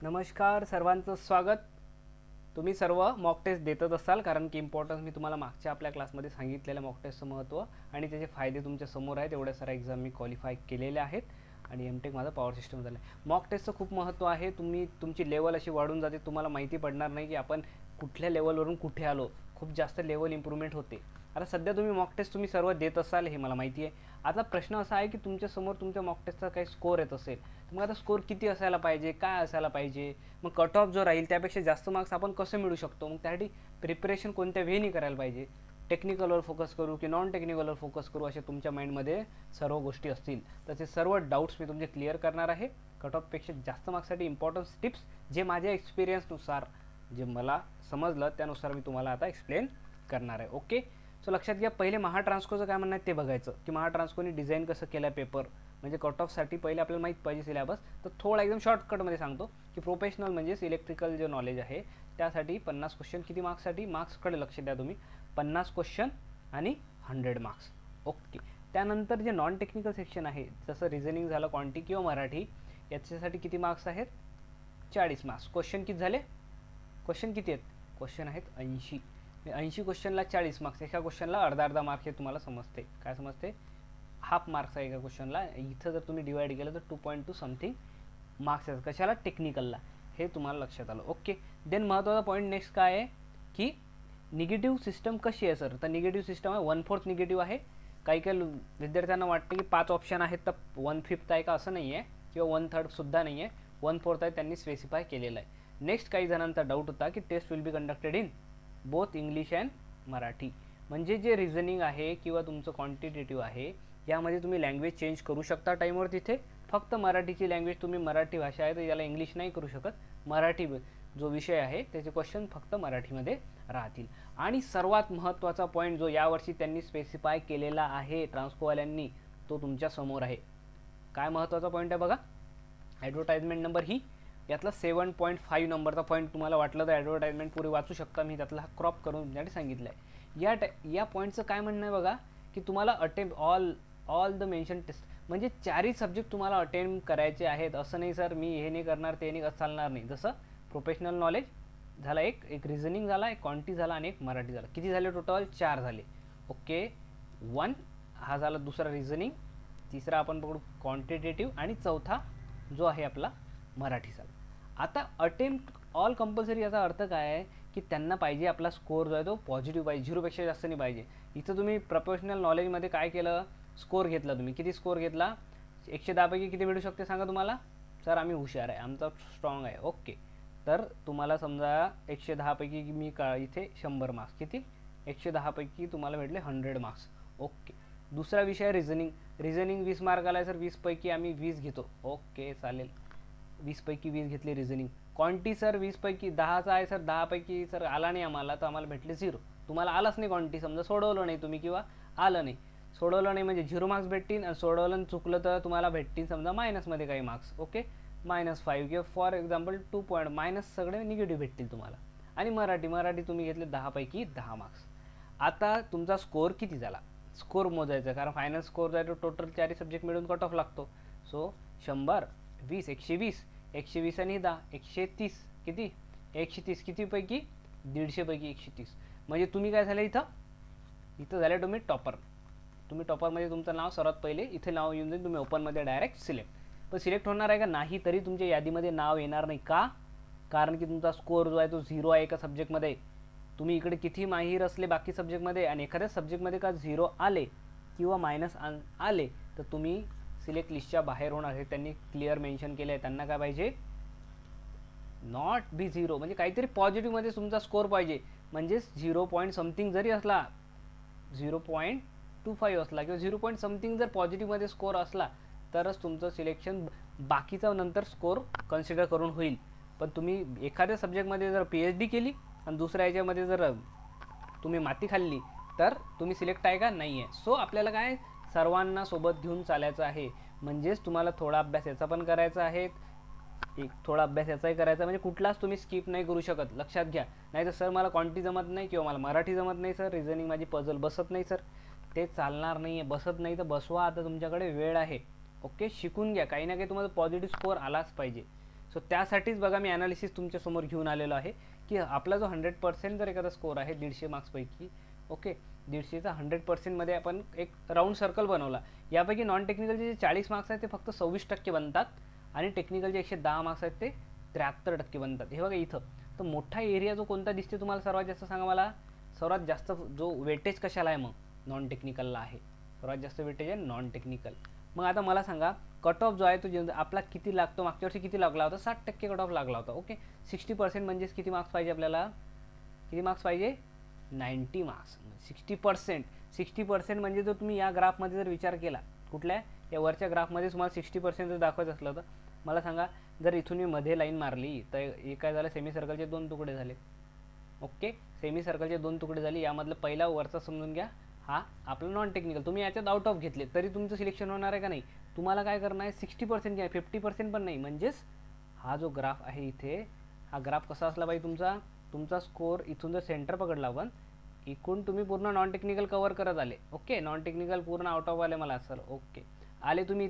नमस्कार सर्वांचं स्वागत. तुम्ही सर्व मॉक टेस्ट देतच असाल कारण की इम्पॉर्टन्स मी तुम्हाला मागच्या आपल्या क्लासमध्ये सांगितलेलं मॉक टेस्टचं महत्त्व आणि त्याचे फायदे तुमच्या समोर आहेत. एवढ्या साऱ्या एक्झाम मी क्वालिफाय केलेल्या आहेत आणि एमटेक माझा पॉवर सिस्टम झालं आहे. मॉक टेस्टचं खूप महत्त्व आहे. तुमची लेवल अशी वाढून जाते, तुम्हाला माहिती पडणार नाही की आपण कुठल्या लेवलवरून कुठे आलो. खूप जास्त लेवल इम्प्रूव्हमेंट होते. आता सध्या तुम्ही मॉक टेस्ट तुम्ही सर्व देत असाल हे मला माहिती आहे. आता प्रश्न असा आहे की तुमच्यासमोर तुमच्या मॉक टेस्टचा काही स्कोअर येत असेल तर मग आता स्कोअर किती असायला पाहिजे, काय असायला पाहिजे, मग कट ऑफ जो राहील त्यापेक्षा जास्त मार्क्स आपण कसं मिळू शकतो, मग त्यासाठी प्रिपरेशन कोणत्या वेनी करायला पाहिजे, टेक्निकलवर फोकस करू की नॉन टेक्निकलवर फोकस करू, असे तुमच्या माइंडमध्ये सर्व गोष्टी असतील. तसे सर्व डाऊट्स मी तुमचे क्लिअर करणार आहे. कट ऑफपेक्षा जास्त मार्क्ससाठी इम्पॉर्टन्स टिप्स जे माझ्या एक्सपिरियन्सनुसार जे मला समजलं त्यानुसार मी तुम्हाला आता एक्सप्लेन करणार आहे. ओके, सो लक्षात घ्या. पहिले महाट्रान्सकोचं काय म्हणणं आहे ते बघायचं की महाट्रान्सकोनी डिझाईन कसं केलं आहे पेपर. म्हणजे कट ऑफसाठी पहिले आपल्याला माहीत पाहिजे सिलेबस. तर थोडा एकदम शॉर्टकटमध्ये सांगतो की प्रोफेशनल म्हणजेच इलेक्ट्रिकल जे नॉलेज आहे त्यासाठी 50 क्वेश्चन. किती मार्क्ससाठी? मार्क्सकडे लक्ष द्या तुम्ही. 50 क्वेश्चन आणि 100 मार्क्स. ओके, त्यानंतर जे नॉन टेक्निकल सेक्शन आहे जसं रिझनिंग झालं, क्वांटी किंवा मराठी, याच्यासाठी किती मार्क्स आहेत? 40 मार्क्स. क्वेश्चन किती झाले? क्वेश्चन किती आहेत? क्वेश्चन आहेत 80. 80 क्वेश्चनला 40 मार्क्स. एका क्वेश्चनला अर्धा मार्क हे तुम्हाला समजते. काय समजते? हाफ मार्क्स आहे एका क्वेश्चनला. इथं जर तुम्ही डिवाइड केलं तर 2.2 समथिंग मार्क्स आहेत. कशाला? टेक्निकलला. हे तुम्हाला लक्षात आलं. ओके, देन महत्त्वाचा पॉईंट नेक्स्ट काय आहे की निगेटिव्ह सिस्टम कशी आहे सर? तर निगेटिव्ह सिस्टम आहे 1/4 निगेटिव्ह आहे. काही काही विद्यार्थ्यांना वाटतं की 5 ऑप्शन आहेत तर 1/5 आहे का? असं नाही आहे, किंवा 1/3 सुद्धा नाही आहे, 1/4 आहे. त्यांनी स्पेसिफाय केलेलं आहे. नेक्स्ट काही जणांचा डाऊट होता की test will be conducted in both English and Marathi. म्हणजे जे रिझनिंग आहे किंवा तुमचं क्वांटिटेटिव्ह आहे यामध्ये तुम्ही लँग्वेज चेंज करू शकता टाईमवर. तिथे फक्त मराठीची लँग्वेज, तुम्ही मराठी भाषा आहे तर याला इंग्लिश नाही करू शकत. मराठी जो विषय आहे त्याचे क्वेश्चन फक्त मराठीमध्ये राहतील. आणि सर्वात महत्त्वाचा पॉईंट जो यावर्षी त्यांनी स्पेसिफाय केलेला आहे ट्रान्सकोवाल्यांनी, तो तुमच्या समोर आहे. काय महत्त्वाचा पॉईंट आहे बघा? ॲडव्हर्टाइजमेंट नंबर ही यातला 7.5 नंबरचा पॉईंट. तुम्हाला वाटलं तर ॲडव्हर्टाइजमेंट पुरी वाचू शकता. मी त्यातला क्रॉप करून तुमच्यासाठी सांगितलं आहे. या पॉईंटचं काय म्हणणं आहे बघा की तुम्हाला attempt all the mention test, म्हणजे 4ही सब्जेक्ट तुम्हाला अटेम्प्ट करायचे आहेत. असं नाही सर मी हे नाही करणार ते नाही, चालणार नाही. जसं प्रोफेशनल नॉलेज झाला एक रिझनिंग झाला, एक क्वांटी झाला आणि एक मराठी झाला. किती झाले टोटल? 4 झाले. ओके, 1 हा झाला दुसरा रिझनिंग, तिसरा आपण पकडू क्वांटिटेटिव्ह आणि चौथा जो आहे आपला मराठी झाला. आता अटेम्प्ट ऑल कंपल्सरी याचा अर्थ काय आहे की त्यांना पाहिजे आपला स्कोअर जो आहे तो पॉझिटिव्ह पाहिजे, 0पेक्षा जास्त नाही पाहिजे. इथं तुम्ही प्रोफेशनल नॉलेजमध्ये काय केलं? स्कोअर घेतला. तुम्ही किती स्कोअर घेतला? 110 पैकी किती मिळू शकते सांगा तुम्हाला? सर आम्ही हुशार आहे, आमचा स्ट्रॉंग आहे. ओके, तर तुम्हाला समजा 110 पैकी मी इथे 100 मार्क्स. किती? 110 पैकी तुम्हाला भेटले 100 मार्क्स. ओके, दुसरा विषय रिझनिंग. रिझनिंग 20 मार्क आला आहे सर, 20 पैकी आम्ही 20 घेतो. ओके चालेल, 20 पैकी 20 घेतले रिझनिंग. क्वांटी सर 20 पैकी 10चा आहे सर, 10 पैकी सर आला नाही आम्हाला तर आम्हाला भेटले 0. तुम्हाला आलाच नाही क्वांटी, समजा सोडवलं नाही तुम्ही किंवा आलं नाही. सोडवलं नाही म्हणजे 0 मार्क्स भेटतील, आणि सोडवलं चुकलं तर तुम्हाला भेटतील समजा मायनसमध्ये काही मार्क्स. ओके, -5 किंवा फॉर एक्झाम्पल 2 पॉईंट मायनस सगळे निगेटिव्ह भेटतील तुम्हाला. आणि मराठी तुम्ही घेतले 10 पैकी 10 मार्क्स. आता तुमचा स्कोअर किती झाला? स्कोअर मोजायचा, कारण फायनल स्कोअर जो आहे तो टोटल 4ही सब्जेक्ट मिळून कट ऑफ लागतो. सो 100, 20, 120, 120 आणि 10, 130. किती? 130. किती पैकी? 150 पैकी 130. म्हणजे तुम्ही काय झालं इथं झाले तुम्ही टॉपर. तुम्ही टॉपरमध्ये तुमचं नाव सर्वात पहिले इथे नाव येऊन जाईल. तुम्ही ओपनमध्ये डायरेक्ट सिलेक्ट. पण सिलेक्ट होणार आहे का? नाही, तरी तुमच्या यादीमध्ये नाव येणार नाही. का? कारण की तुमचा स्कोअर जो आहे तो 0 आहे एका सब्जेक्टमध्ये. तुम्ही इकडे किती माहीर असले बाकी सब्जेक्टमध्ये आणि एखाद्या सब्जेक्टमध्ये का 0 आले किंवा मायनस आले तर तुम्ही सिलेक्ट लिस्टच्या बाहेर होणार. हे त्यांनी क्लिअर मेन्शन केलं आहे. त्यांना काय पाहिजे? नॉट बी 0, म्हणजे काहीतरी पॉझिटिव्हमध्ये तुमचा स्कोअर पाहिजे. म्हणजेच 0 पॉईंट समथिंग जरी असला, 0.25 असला किंवा 0 पॉईंट समथिंग जर पॉझिटिव्हमध्ये स्कोअर असला तरच तुमचं सिलेक्शन बाकीचा नंतर स्कोअर कन्सिडर करून होईल. पण तुम्ही एखाद्या सब्जेक्टमध्ये जर PhD केली आणि दुसऱ्या याच्यामध्ये जर तुम्ही माती खाल्ली तर तुम्ही सिलेक्ट आहे का? नाही आहे. सो आपल्याला काय सर्वांना सोबत घेऊन चालायचं आहे. म्हणजेच तुम्हाला थोडा अभ्यास याचा पण करायचा आहे, थोडा अभ्यास याचाही करायचा, म्हणजे कुठलाच तुम्ही स्किप नाही करू शकत. लक्षात घ्या. नाही तर सर मला क्वांटी जमत नाही किंवा मला मराठी जमत नाही सर, रिझनिंग माझी पझल बसत नाही सर, ते चालणार नाही आहे. बसत नाही तर बसवा, आता तुमच्याकडे वेळ आहे. ओके, शिकून घ्या. काही ना काही तुम्हाला पॉझिटिव्ह स्कोअर आलाच पाहिजे. सो त्यासाठीच बघा मी ॲनालिसिस तुमच्यासमोर घेऊन आलेलो आहे की आपला जो 100% जर एखादा स्कोर आहे 150 मार्क्सपैकी, ओके, 150चा 100%मध्ये आपण एक राऊंड सर्कल बनवला. यापैकी नॉन टेक्निकलचे जे 40 मार्क्स आहेत ते फक्त 26% बनतात आणि टेक्निकलचे 110 मार्क्स आहेत ते 73% बनतात. हे बघा इथं. तर मोठा एरिया जो कोणता दिसते तुम्हाला सर्वात जास्त, सांगा मला. सर्वात जास्त जो वेटेज कशाला आहे मग? नॉन टेक्निकलला आहे. सर्वात जास्त वेटेज आहे नॉन टेक्निकल. मग आता मला सांगा कट ऑफ जो आहे तो आपला किती लागतो? मागच्या वर्षी किती लागला होता? 60% कट ऑफ लागला होता. ओके, 60% म्हणजेच किती मार्क्स पाहिजे आपल्याला? किती मार्क्स पाहिजे? 90 मार्क्स. 60% म्हणजे जर तुम्ही या ग्राफमध्ये जर विचार केला, कुठल्या या वरच्या ग्राफमध्ये तुम्हाला 60% जर दाखवायचं असलं तर मला सांगा, जर इथून मी मध्ये लाईन मारली तर हे काय झालं? सेमी सर्कलचे 2 तुकडे झाले. ओके, सेमी सर्कलचे 2 तुकडे झाले. यामधलं पहिला वरचा समजून घ्या, हा आपलं नॉन टेक्निकल. तुम्ही याच्यात आउट ऑफ घेतले तरी तुमचं सिलेक्शन होणार आहे का नाही? तुम्हाला काय करणं आहे? 60% घ्या, 50% पण नाही. म्हणजेच हा जो ग्राफ आहे इथे, हा ग्राफ कसा असला पाहिजे तुमचा स्कोर इथून जर सेंटर पकडला आपण, इकडून तुम्ही पूर्ण नॉन टेक्निकल कव्हर करत आले. ओके, नॉन टेक्निकल पूर्ण आउट ऑफ आले मला असं. ओके, आले तुम्ही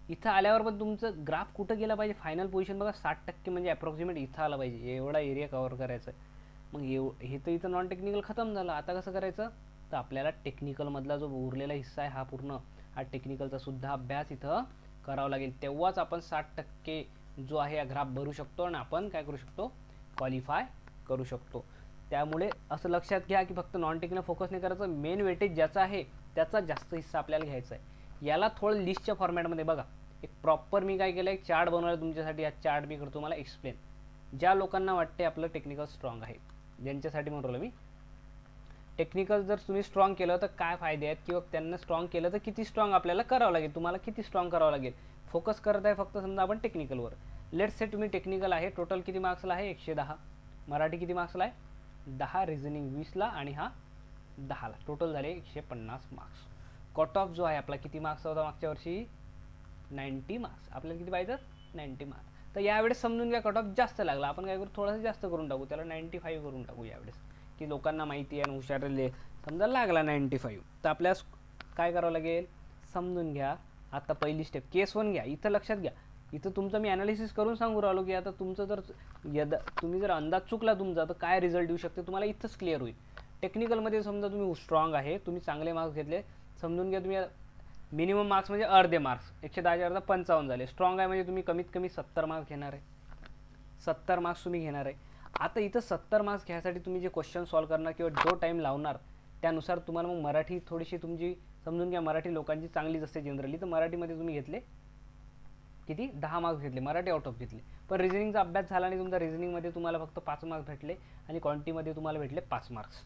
इथं आल्यावर पण तुमचं ग्राफ कुठं गेला पाहिजे? फायनल पोझिशन बघा 60% म्हणजे अप्रॉक्सिमेट इथं आला पाहिजे. एवढा एरिया कव्हर करायचा आहे. मग हे तर इथं नॉन टेक्निकल खतम झालं. आता कसं करायचं? तर आपल्याला टेक्निकलमधला जो उरलेला हिस्सा आहे हा पूर्ण हा टेक्निकलचा सुद्धा अभ्यास इथं करावा लागेल. तेव्हाच आपण 60% जो आहे हा ग्राफ भरू शकतो आणि आपण काय करू शकतो? क्वालिफाय करू शकतो. त्यामुळे असं लक्षात घ्या की फक्त नॉन टेक्निकल फोकस नाही करायचं. मेन वेटेज ज्याचा आहे त्याचा जास्त हिस्सा आपल्याला घ्यायचा आहे. याला थोडं लिस्टच्या फॉर्मॅटमध्ये बघा, एक प्रॉपर मी काय केलं, एक चार्ट बनवला तुमच्यासाठी. हा चार्ट मी करतो तुम्हाला एक्सप्लेन. ज्या लोकांना वाटते आपलं टेक्निकल स्ट्रॉंग आहे, ज्यांच्यासाठी म्हणतो मी, टेक्निकल जर तुम्ही स्ट्रॉंग केलं तर काय फायदे आहेत, किंवा त्यांना स्ट्रॉंग केलं तर किती स्ट्रॉंग आपल्याला करावं लागेल, तुम्हाला किती स्ट्रॉंग करावं लागेल. फोकस करत आहे फक्त समजा आपण टेक्निकलवर. लेट्स से तुम्ही टेक्निकल आहे, टोटल किती मार्क्सला आहे? 110. मराठी किती मार्क्सला आहे? 10. रिझनिंग 20ला आणि हा 10ला. टोटल झाले 150 मार्क्स. कट ऑफ जो आहे आपला किती मार्क्स होता मागच्या वर्षी? 90 मार्क्स. आपल्याला किती पाहिजे? 90 मार्क्स. तर यावेळेस समजून घ्या कट ऑफ जास्त लागला. आपण काय करू? थोडंसं जास्त करून टाकू, त्याला 95 करून टाकू यावेळेस, की लोकांना माहिती आहे आणि हुशारले समजा लागला 95. तर आपल्यास काय करावं लागेल? समजून घ्या. आता पहिली स्टेप केस 1 घ्या. इथं लक्षात घ्या, इथं तुमचं मी ॲनालिसिस करून सांगू राहिलो की आता तुमचं जर तुम्ही जर अंदाज चुकला तुमचा तर काय रिझल्ट येऊ शकते तुम्हाला इथंच क्लिअर होईल. टेक्निकलमध्ये समजा तुम्ही स्ट्रॉंग आहे, तुम्ही चांगले मार्क्स घेतले, समजून घ्या तुम्ही मिनिमम मार्क्स म्हणजे अर्धे मार्क्स, 110 अर्धा 55 झाले. स्ट्रॉंग आहे म्हणजे तुम्ही कमीत कमी 70 मार्क्स घेणार आहे. 70 मार्क्स तुम्ही घेणार आहे. आता इथं 70 मार्क्स घ्यायसाठी तुम्ही जे क्वेश्चन सॉल्व करणार किंवा जो टाईम लावणार त्यानुसार तुम्हाला मग मराठी थोडीशी तुमची समजून घ्या, मराठी लोकांची चांगलीच असते जनरली. तर मराठीमध्ये तुम्ही घेतले किती? 10 मार्क्स घेतले, मराठी आउट ऑफ घेतले. पण रिझनिंगचा अभ्यास झाला नाही तुमचा. रिझनिंगमध्ये तुम्हाला फक्त 5 मार्क्स भेटले आणि क्वांटिटीमध्ये तुम्हाला भेटले 5 मार्क्स.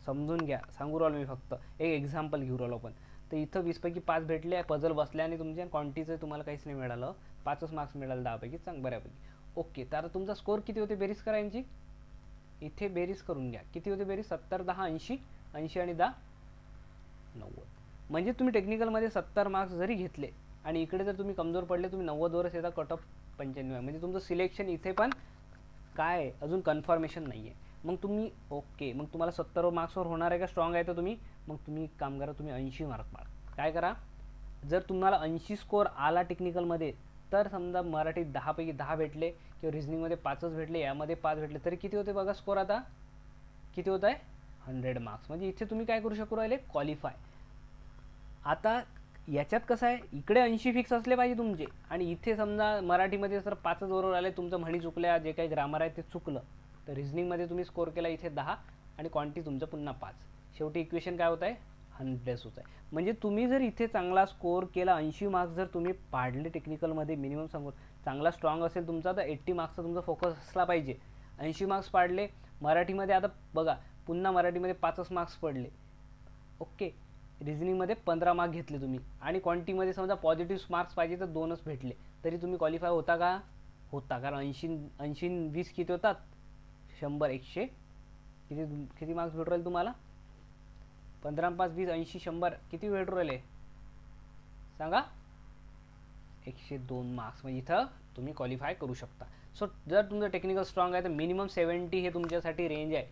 समजून घ्या, सांगू राहिलो मी, फक्त एक एक्झाम्पल घेऊ राहिलो आपण. तर इथं 20 पैकी 5 भेटले, पझल बसले आणि तुमच्या क्वांटिटीचं तुम्हाला काहीच नाही मिळालं, 5च मार्क्स मिळाले 10 पैकी, बऱ्यापैकी. ओके, तर आता तुमचा स्कोर किती होते? बेरीज करा यांची. इथे बेरीज करून घ्या. किती होते बेरीज? 70, 10, 80, 80 आणि 10, 90. म्हणजे तुम्ही टेक्निकलमध्ये 70 मार्क्स जरी घेतले आणि इकडे जर तुम्ही कमजोर पडले, तुम्ही 90वरच येता, कट ऑफ 95. म्हणजे तुमचं सिलेक्शन इथे पण काय अजून कन्फर्मेशन नाही आहे. मग तुम्ही ओके, मग तुम्हाला 70 मार्क्सवर होणार आहे का? स्ट्रॉंग आहे तर तुम्ही मग तुम्ही काम करा, तुम्ही 80 मार्क पाडा. काय करा? जर तुम्हाला 80 स्कोर आला टेक्निकलमध्ये, तर समजा मराठीत 10 पैकी 10 भेटले किंवा रिझनिंगमध्ये 5च भेटले, यामध्ये 5 भेटले, तरी किती होते बघा स्कोर? आता किती होत आहे? 100 मार्क्स. म्हणजे इथे तुम्ही काय करू शकू राहिले? क्वालिफाय. आता याच्यात कसं आहे, इकडे 80 फिक्स असले पाहिजे तुमचे, आणि इथे समजा मराठीमध्ये जर 5च बरोबर आले, तुमचं म्हणी चुकल्या, जे काही ग्रामर आहे ते चुकलं, तर रिझनिंगमध्ये तुम्ही स्कोर केला इथे 10 आणि क्वांटिटी तुमचं पुन्हा 5. शेवटी इक्वेशन काय होत आहे? 100 होत आहे. म्हणजे तुम्ही जर इथे चांगला स्कोर केला, 80 मार्क्स जर तुम्ही पाडले टेक्निकलमध्ये, मिनिमम सांगून चांगला स्ट्रॉंग असेल तुमचा, तर 80 मार्क्सचा तुमचा फोकस असला पाहिजे. 80 मार्क्स पाडले. मराठीमध्ये आता बघा, पुन्हा मराठीमध्ये 5च मार्क्स पडले. ओके, रिझनिंगमध्ये 15 मार्क्स घेतले तुम्ही, आणि क्वांटिटीमध्ये समजा पॉझिटिव्ह मार्क्स पाहिजे तर 2च भेटले, तरी तुम्ही क्वालिफाय होता का? होता. कारण 80 20 किती होतात? 100, 100 किती मार्क्स भेटू राहिले तुम्हाला? 15 5 20 80 100 किती भेटू राहिले सांगा? 102 मार्क्स. म्हणजे इथं तुम्ही क्वालिफाय करू शकता. सो जर तुमचं टेक्निकल स्ट्रॉंग आहे तर मिनिमम 70 हे तुमच्यासाठी रेंज आहे.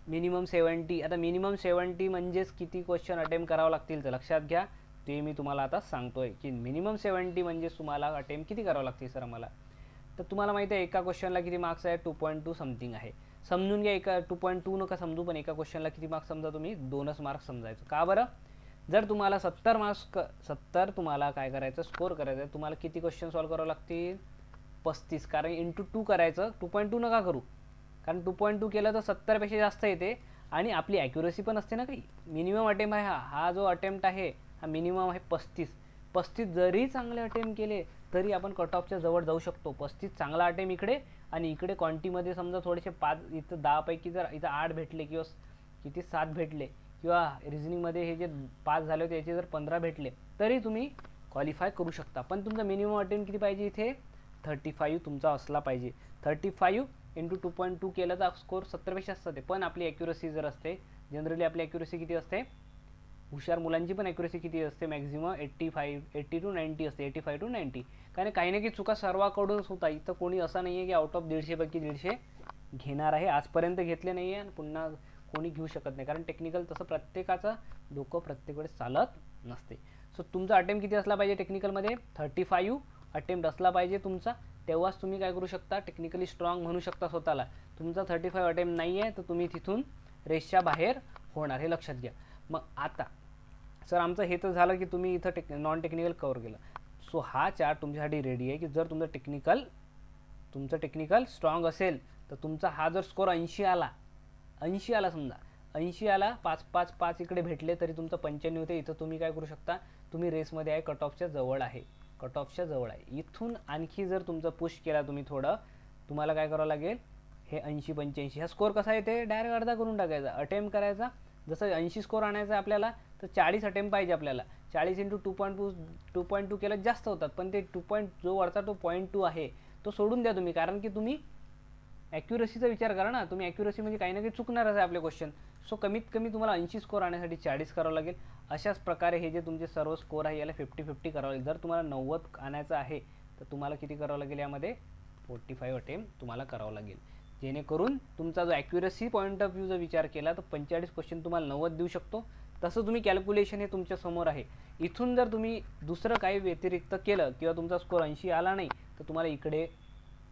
मिनिमम 70. आता मिनिमम 70 म्हणजेच किती क्वेश्चन अटेम्प्ट करावं लागतील तर लक्षात घ्या, ते मी तुम्हाला आता सांगतोय की मिनिमम 70 म्हणजेच तुम्हाला अटेम्प्ट किती करावं लागतील सर आम्हाला? तर तुम्हाला माहिती आहे एका क्वेश्चनला किती मार्क्स आहे 2.2 समथिंग आहे. समजून घ्या, एका 2.2 नका समजू, पण एका क्वेश्चनला किती मार्क्स समजा तुम्ही 2च मार्क्स समजायचं. का बरं? जर तुम्हाला 70 मार्क्स 70 तुम्हाला काय करायचं स्कोर करायचं आहे, तुम्हाला किती क्वेश्चन सॉल्व्ह करावं लागतील? 35. कारण इंटू 2 करायचं, 2.2 नका करू, कारण 2.2 केलं तर 70पेक्षा जास्त येते आणि आपली ॲक्युरसी पण असते ना काही. मिनिमम अटेम्प्ट आहे हा जो अटेम्प्ट आहे हा मिनिमम आहे 35. जरी चांगले अटेम्प्ट केले तरी आपण कट ऑफच्या जवळ जाऊ शकतो. 35 चांगला अटेम्प्ट इकडे, आणि इकडे क्वांटिटीमध्ये समजा थोडेसे 5, इथं 10 पैकी जर इथं 8 भेटले किंवा किती 7 भेटले, किंवा रिझनिंगमध्ये हे जे 5 झाले होते याचे जर 15 भेटले, तरी तुम्ही क्वालिफाय करू शकता. पण तुमचा मिनिमम अटेम्प्ट किती पाहिजे? इथे 35 तुमचा असला पाहिजे. 35 इंटू 2.2 केलं तर स्कोर 70पेक्षा असते. पण आपली ॲक्युरसी जर असते, जनरली आपली ॲक्युरसी किती असते? हुशार मुलांची पण ॲक्युरसी किती असते? मॅक्झिमम 80 to 90 असते. 85 to 90. कारण काही ना काही चुका सर्वांकडूनच होता. इथं कोणी असं नाही आहे की आउट ऑफ 150 पैकी 150 घेणार आहे. आजपर्यंत घेतले नाही आहे आणि पुन्हा कोणी घेऊ शकत नाही, कारण टेक्निकल तसं प्रत्येकाचं डोकं प्रत्येक वेळेस चालत नसते. सो तुमचा अटेम्प्ट किती असला पाहिजे टेक्निकलमध्ये? 35 अटेम्प्ट असला पाहिजे तुमचा, तेव्हाच तुम्ही काय करू शकता? टेक्निकली स्ट्रॉंग म्हणू शकता स्वतःला. तुमचा 35 अटेम्प्ट नाही आहे तर तुम्ही तिथून रेसच्या बाहेर होणार, हे लक्षात घ्या. मग आता सर आमचं हे तर झालं की तुम्ही इथं नॉन टेक्निकल कव्हर केलं. सो हा चार्ट तुमच्यासाठी रेडी आहे की जर तुमचं टेक्निकल स्ट्रॉंग असेल तर तुमचा हा जर स्कोर 80 आला, समजा 80 आला, 5 इकडे भेटले तरी तुमचं 95 होते. इथं तुम्ही काय करू शकता? तुम्ही रेसमध्ये आहे, कट ऑफच्या जवळ आहे. इथून आणखी जर तुमचं पुश केला तुम्ही थोडं, तुम्हाला काय करावं लागेल? हे 80-85 हा स्कोर कसा येते? डायरेक्ट अर्धा करून टाकायचा, अटेम्प्ट करायचा. जसं 80 स्कोर आणायचा आहे आपल्याला तर 40 अटेम्प्ट पाहिजे आपल्याला. 40 इंटू 2.2 केलं जास्त होतात, पण ते जो वरचा तो 0.2 आहे तो सोडून द्या तुम्ही, कारण की तुम्ही ॲक्युरसीचा विचार करा ना. तुम्ही ॲक्युरसी म्हणजे काही ना काही चुकणारच आहे आपले क्वेश्चन. सो कमीत कमी तुम्हाला 80 स्कोर आणण्यासाठी 40 करावं लागेल. अशाच प्रकारे हे जे तुमचे सर्व स्कोर आहे याला 50-50 करावं लागेल. जर तुम्हाला 90 आणायचं आहे तर तुम्हाला किती करावं लागेल? यामध्ये 45 अटेम्प्ट तुम्हाला करावं लागेल, जेणेकरून तुमचा जो ॲक्युरसी पॉईंट ऑफ व्ह्यू जर विचार केला तर 45 क्वेश्चन तुम्हाला 90 देऊ शकतो. तसं तुम्ही कॅल्क्युलेशन हे तुमच्या समोर आहे. इथून जर तुम्ही दुसरं काही व्यतिरिक्त केलं किंवा तुमचा स्कोर 80 आला नाही तर तुम्हाला इकडे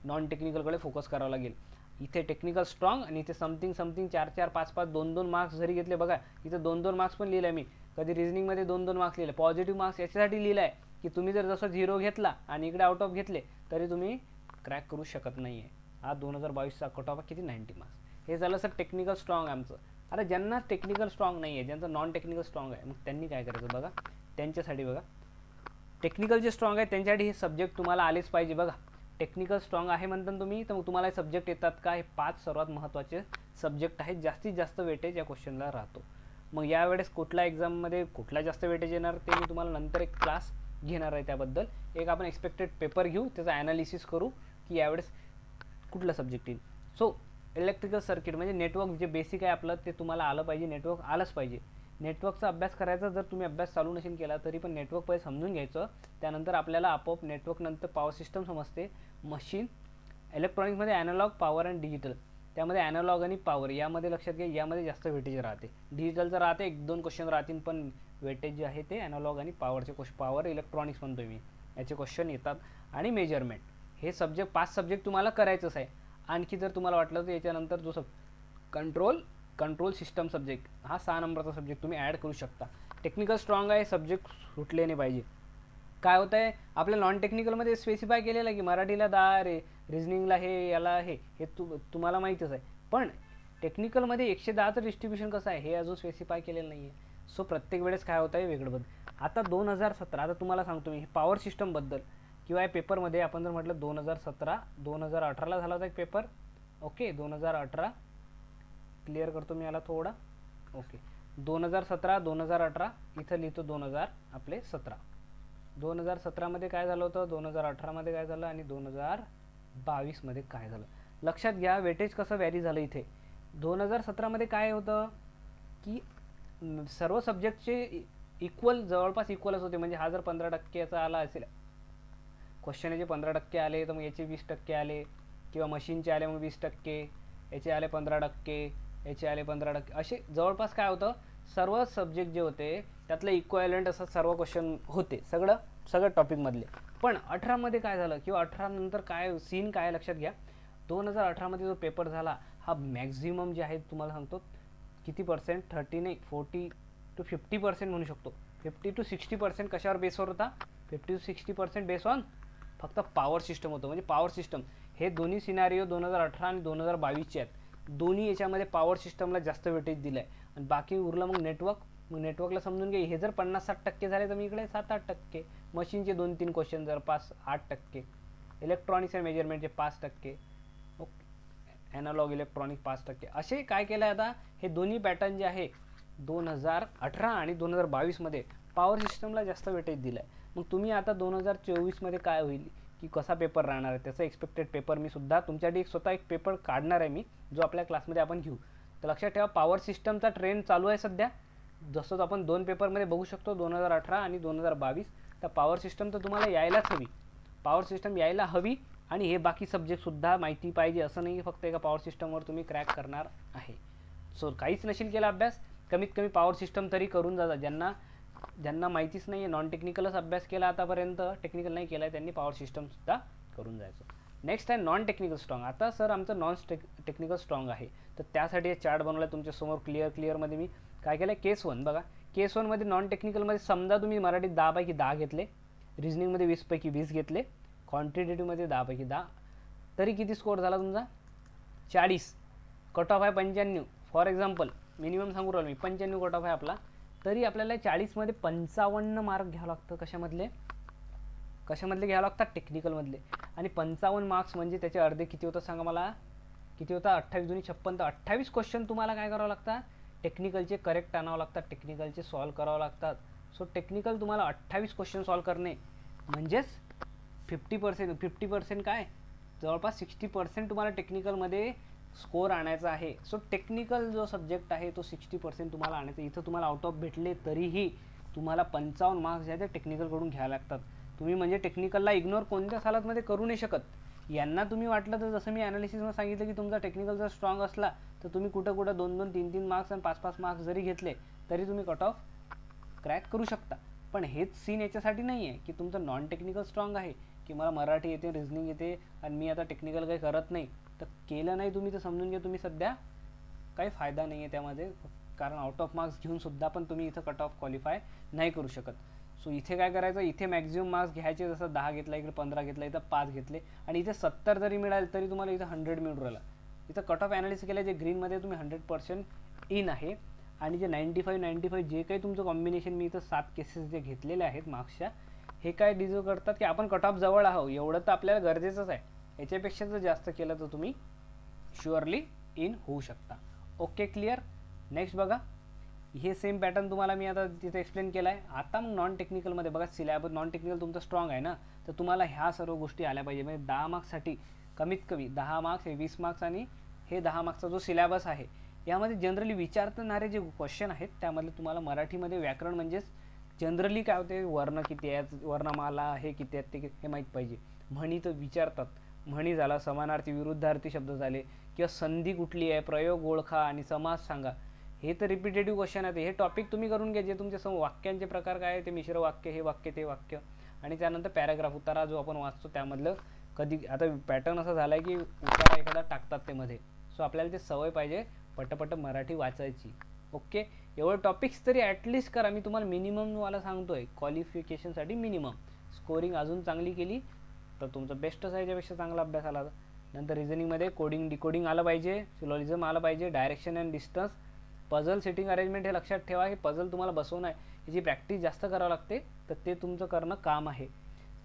नॉन टेक्निकलकडे फोकस करावं लागेल. इथे टेक्निकल स्ट्रॉंग आणि इथे समथिंग 4-4, 5-5, 2-2 मार्क्स जरी घेतले, बघा इथे 2-2 मार्क्स पण लिहिलं आहे मी. कधी रिझनिंगमध्ये 2-2 मार्क्स लिहिले. पॉझिटिव्ह मार्क्स याच्यासाठी लिहिलं आहे की तुम्ही जर जसं 0 घेतला आणि इकडे आउट ऑफ घेतले तरी तुम्ही क्रॅक करू शकत नाही आहे. हा 2022चा कट ऑफ किती? 90 मार्क्स. हे झालं सर टेक्निकल स्ट्रॉंग आमचं. आता ज्यांना टेक्निकल स्ट्रॉंग नाही आहे, ज्यांचं नॉन टेक्निकल स्ट्रॉंग आहे, मग त्यांनी काय करायचं बघा. त्यांच्यासाठी बघा, टेक्निकल जे स्ट्रॉंग आहे त्यांच्यासाठी हे सब्जेक्ट तुम्हाला आलेच पाहिजे. बघा टेक्निकल स्ट्रॉंग आहे म्हणता तुम्ही, तर मग तुम्हाला हे सब्जेक्ट येतात का? हे 5 सर्वात महत्त्वाचे सब्जेक्ट आहेत. जास्तीत जास्त वेटेज या क्वेश्चनला राहतो. मग यावेळेस कुठल्या एक्झाममध्ये कुठला जास्त वेटेज येणार ते मी तुम्हाला नंतर एक क्लास घेणार आहे. त्याबद्दल एक आपण एक्सपेक्टेड पेपर घेऊ, त्याचा ॲनालिसिस करू की यावेळेस कुठला सब्जेक्ट येईल. सो इलेक्ट्रिकल सर्किट म्हणजे नेटवर्क जे बेसिक आहे आपलं ते तुम्हाला आलं पाहिजे. नेटवर्क आलंच पाहिजे. नेटवर्कचा अभ्यास करायचा. जर तुम्ही अभ्यास चालू नसेल केला तरी पण नेटवर्क पहिले समजून घ्यायचं. त्यानंतर आपल्याला आपोआप नेटवर्क नंतर पॉवर सिस्टम समजते. मशीन इलेक्ट्रॉनिक्समध्ये ॲनालॉग, पॉवर अँड डिजिटल. त्यामध्ये ॲनालॉग आणि पॉवर यामध्ये लक्षात घ्या, यामध्ये जास्त वेटेज राहते. डिजिटलचं राहते 1-2 क्वेश्चन राहतील, पण वेटेज जे आहे ते ॲनालॉग आणि पॉवरचे पॉवर इलेक्ट्रॉनिक्स म्हणतो मी, याचे क्वेश्चन येतात. आणि मेजरमेंट हे सब्जेक्ट 5 सब्जेक्ट तुम्हाला करायचंच आहे. आणखी जर तुम्हाला वाटलं तर याच्यानंतर जो कंट्रोल सिस्टम सब्जेक्ट हा 6 नंबरचा सब्जेक्ट तुम्ही ॲड करू शकता. टेक्निकल स्ट्रॉंग आहे, सब्जेक्ट सुटले नाही पाहिजे. काय होतं आहे आपल्या नॉन टेक्निकलमध्ये स्पेसिफाय केलेलं आहे की मराठीला 10 रिझनिंगला हे, याला हे तुम्हाला माहीतच आहे. पण टेक्निकलमध्ये 110चं डिस्ट्रीब्युशन कसं आहे हे अजून स्पेसिफाय केलेलं नाही आहे. सो प्रत्येक वेळेस काय होतं आहे वेगळं बदल. आता 2017 आता तुम्हाला सांगतो मी पॉवर सिस्टमबद्दल किंवा या पेपरमध्ये आपण जर म्हटलं 2018ला झाला होता एक पेपर. ओके 2018 क्लिअर करतो मी याला थोडा. ओके 2017 इथं लिहितो 2017. 2017मध्ये काय झालं होतं, 2018मध्ये काय झालं आणि 2022मध्ये काय झालं. लक्षात घ्या वेटेज कसं व्हॅरी झालं इथे. 2017मध्ये काय होतं की सर्व सब्जेक्टचे जवळपास इक्वलच होते. म्हणजे हा जर 15%चा आला असेल क्वेश्चन, याचे 15% आले तर मग याचे 20% आले, किंवा मशीनचे आले मग 20%, याचे आले 15%, याचे आले 15%. असे जवळपास काय होतं सर्व सब्जेक्ट जे होते त्यातलं इक्वॅलंट असं सर्व क्वेश्चन होते सगळं टॉपिकमधले. पण 18 मध्ये काय झालं किंवा 18 नंतर काय सीन काय लक्षात घ्या, 2018 मध्ये जो पेपर झाला हा मॅक्झिमम जे आहे तुम्हाला सांगतो किती पर्सेंट, 30 नाही 40 to 50% म्हणू शकतो, 50 to 60% कशावर बेसवर होता, 50 to 60% बेस ऑन फक्त पॉवर सिस्टम होतं. म्हणजे पॉवर सिस्टम हे दोन्ही सिनारिओ 2018 आणि 2022चे आहेत. दोन्ही याच्यामध्ये पॉवर सिस्टमला जास्त वेटेज दिलं आहे आणि बाकी उरलं मग नेटवर्क. मग नेटवर्कला समजून घे, हे जर 50-60% झाले तर मी इकडे 7-8%, मशीनचे 2-3 क्वेश्चन जर 5-8%, इलेक्ट्रॉनिक्स अँड मेजरमेंटचे 5%, ॲनालॉग इलेक्ट्रॉनिक 5%. असे काय केलं आता हे दोन्ही पॅटर्न जे आहे 2018 आणि 2022 मध्ये पॉवर सिस्टमला जास्त वेटेज दिलं आहे. मग तुम्ही आता 2024 मध्ये काय होईल की कसा पेपर राहणार आहे त्याचा एक्सपेक्टेड पेपर मी सुद्धा तुमच्यासाठी स्वतः एक पेपर काढणार आहे मी, जो आपल्या क्लासमध्ये आपण घेऊ. तर लक्षात ठेवा पॉवर सिस्टमचा ट्रेंड चालू आहे सध्या, जसंच आपण 2 पेपरमध्ये बघू शकतो 2018 आणि 2022. तर पॉवर सिस्टम तर तुम्हाला यायलाच हवी, पॉवर सिस्टम यायला हवी आणि हे बाकी सब्जेक्टसुद्धा माहिती पाहिजे. असं नाही फक्त एका पॉवर सिस्टमवर तुम्ही क्रॅक करणार आहे. सो काहीच नसेल केला अभ्यास, कमीत कमी पॉवर सिस्टम तरी करून जा. ज्यांना माहितीच नाही आहे, नॉन टेक्निकलच अभ्यास केला आतापर्यंत, टेक्निकल नाही केला आहे, त्यांनी पॉवर सिस्टमसुद्धा करून जायचं. नेक्स्ट आहे नॉन टेक्निकल स्ट्रॉंग. आता सर आमचं टेक्निकल स्ट्रॉंग आहे, तर त्यासाठी हे चार्ट बनवला आहे तुमच्यासमोर. क्लिअरमध्ये मी काय केलं आहे, केस 1 बघा. केस 1 मध्ये नॉन टेक्निकलमध्ये समजा तुम्ही मराठीत 10 पैकी 10 घेतले, रिजनिंगमध्ये 20 पैकी 20 घेतले, क्वांटिटेटिव्हमध्ये 10 पैकी 10, तरी किती स्कोअर झाला तुमचा 40. कट ऑफ आहे 95. फॉर एक्झाम्पल मिनिमम सांगू राहिलो मी, 95 कट ऑफ आहे आपला, तरी आपल्याला 40 मध्ये 55 मार्क घ्यावं लागतं. कशामधले घ्यावं लागतात, टेक्निकलमधले. आणि 55 मार्क्स म्हणजे त्याचे अर्धे किती होतं सांगा मला, किती होता 28 दुनी 56. तर 28 क्वेश्चन तुम्हाला काय करावं लागतात, टेक्निकलचे करेक्ट आणावं लागतात, टेक्निकलचे सॉल्व करावं लागतात. सो टेक्निकल तुम्हाला 28 क्वेश्चन सॉल्व करणे म्हणजेच 50% काय जवळपास 60% तुम्हाला टेक्निकलमध्ये स्कोअर आणायचा आहे. सो टेक्निकल जो सब्जेक्ट आहे तो 60% तुम्हाला आणायचा. इथं तुम्हाला आउट ऑफ भेटले तरीही तुम्हाला 55 मार्क्स जे आहे ते टेक्निकलकडून घ्यावे लागतात. तुम्ही म्हणजे टेक्निकलला इग्नोर कोणत्या सालातमध्ये करू नाही शकत. यांना तुम्ही वाटलं तर जसं मी ॲनालिसिसमध्ये सांगितलं की तुमचा टेक्निकल जर स्ट्रॉंग असला तर तुम्ही कुठं 2-2, 3-3 मार्क्स आणि 5-5 मार्क्स जरी घेतले तरी तुम्ही कट ऑफ क्रॅक करू शकता. पण हेच सीन याच्यासाठी नाही आहे की तुमचं नॉन टेक्निकल स्ट्रॉंग आहे की मला मराठी येते, रिजनिंग येते आणि मी आता टेक्निकल काही करत नाही. तर केलं नाही तुम्ही तर समजून घ्या तुम्ही सध्या काही फायदा नाही आहे त्यामध्ये, कारण आउट ऑफ मार्क्स घेऊन सुद्धा पण तुम्ही इथं कट ऑफ क्वालिफाय नाही करू शकत. सो इथे काय करायचं, इथे मॅक्झिमम मार्क्स घ्यायचे, जसं 10 घेतला इकडे 15 घेतला, इथं 5 घेतले आणि इथे 70 जरी मिळाले तरी तुम्हाला इथं 100 मिळून राहिला. इथं कट ऑफ ॲनालिसिस केलं जे ग्रीनमध्ये तुम्ही 100% इन आहे आणि जे 95 जे काही तुमचं कॉम्बिनेशन मी इथं 7 केसेस जे घेतलेले आहेत मार्क्सच्या, हे काय डिझर्व करतात की आपण कट ऑफ जवळ आहो एवढं तर आपल्याला गरजेचंच आहे. याच्यापेक्षा जर जास्त केलं तर तुम्ही शुअरली इन होऊ शकता. Okay clear. नेक्स्ट बघा, हे सेम पॅटर्न तुम्हाला मी आता तिथे एक्सप्लेन केला आहे. आता मग नॉन टेक्निकलमध्ये बघा, सिलॅबस नॉन टेक्निकल तुमचं स्ट्रॉंग आहे ना, तर तुम्हाला ह्या सर्व गोष्टी आल्या पाहिजे. म्हणजे 10 मार्क्ससाठी कमीत कमी 10 मार्क्स, हे 20 मार्क्स आणि हे 10 मार्क्सचा जो सिलॅबस आहे यामध्ये जनरली विचारणारे जे क्वेश्चन आहेत त्यामध्ये तुम्हाला मराठीमध्ये व्याकरण म्हणजेच जनरली काय होते, वर्ण किती आहेत, वर्णमाला हे किती आहेत ते हे माहीत पाहिजे. म्हणी तर विचारतात, म्हणी झाला, समानार्थी विरुद्धार्थी शब्द झाले किंवा संधी कुठली आहे, प्रयोग ओळखा आणि समास सांगा, हे तर रिपिटेटिव्ह क्वेश्चन आहेत. हे टॉपिक तुम्ही करून घ्या. जे तुमच्या समोर वाक्यांचे प्रकार काय आहे ते मिश्र वाक्य, हे वाक्य ते वाक्य, आणि त्यानंतर पॅराग्राफ उतारा जो आपण वाचतो त्यामधलं कधी आता पॅटर्न असा झाला आहे की उतारा एखादा टाकतात ते मध्ये. सो आपल्याला ते सवय पाहिजे पटपट मराठी वाचायची. ओके, एवढं टॉपिक्स तरी ॲटलिस्ट करा. मी तुम्हाला मिनिमम वाला सांगतोय, क्वालिफिकेशनसाठी मिनिमम. स्कोरिंग अजून चांगली केली तर तुमचं बेस्टच आहे, याच्यापेक्षा चांगला अभ्यास आला. नंतर रिझनिंगमध्ये कोडिंग डिकोडिंग आलं पाहिजे, सिलोजिझम आलं पाहिजे, direction and distance, puzzle setting arrangement. हे लक्षात ठेवा, हे पझल तुम्हाला बसवणं आहे, याची प्रॅक्टिस जास्त करावं लागते, तर ते तुमचं करणं काम आहे.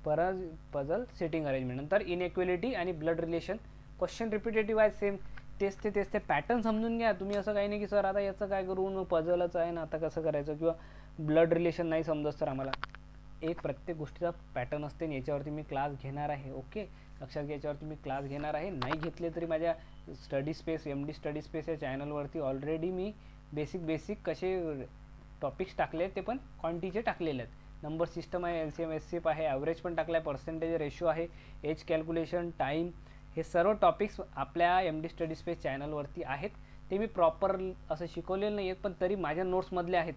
Puzzle setting arrangement. नंतर इनइक्वेलिटी आणि ब्लड रिलेशन. क्वेश्चन रिपिटेटिव्ह आहे, सेम तेच ते पॅटर्न समजून घ्या तुम्ही. असं काही नाही की सर आता याचं काय करू, पझलच आहे ना आता कसं करायचं, किंवा ब्लड रिलेशन नाही समजत तर आम्हाला. एक प्रत्येक गोष्टीचा पॅटर्न असते आणि याच्यावरती मी क्लास घेणार आहे. ओके, लक्षात घ्या, याच्यावरती मी क्लास घेणार आहे. नाही घेतले तरी माझ्या study space, MD study space या चॅनलवरती ऑलरेडी मी बेसिक कसे टॉपिक्स टाकले आहेत, ते पण क्वांटिटीचे टाकलेले आहेत. नंबर सिस्टम आहे, LCM SCF आहे, ॲव्हरेज पण टाकला आहे, पर्सेंटेज रेशो आहे, एज कॅल्क्युलेशन, टाईम, हे सर्व टॉपिक्स आपल्या MD स्टडी स्पेस चॅनलवरती आहेत. ते मी प्रॉपर असं शिकवलेलं नाही आहेत, पण तरी माझ्या नोट्समधले आहेत.